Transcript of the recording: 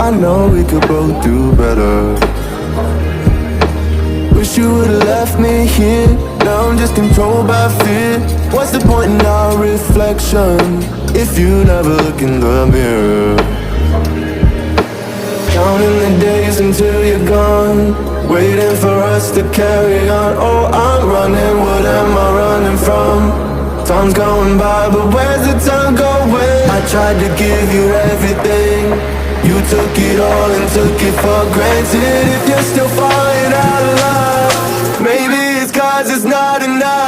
I know we could both do better. Wish you would've left me here. Now I'm just controlled by fear. What's the point in our reflection if you never look in the mirror? Counting the days until you're gone, waiting for us to carry on. Oh, I'm running, what am I running from? Time's going by, but where's the time going? I tried to give you everything, you took it all and took it for granted. If you're still falling out of love, maybe it's 'cause it's not enough.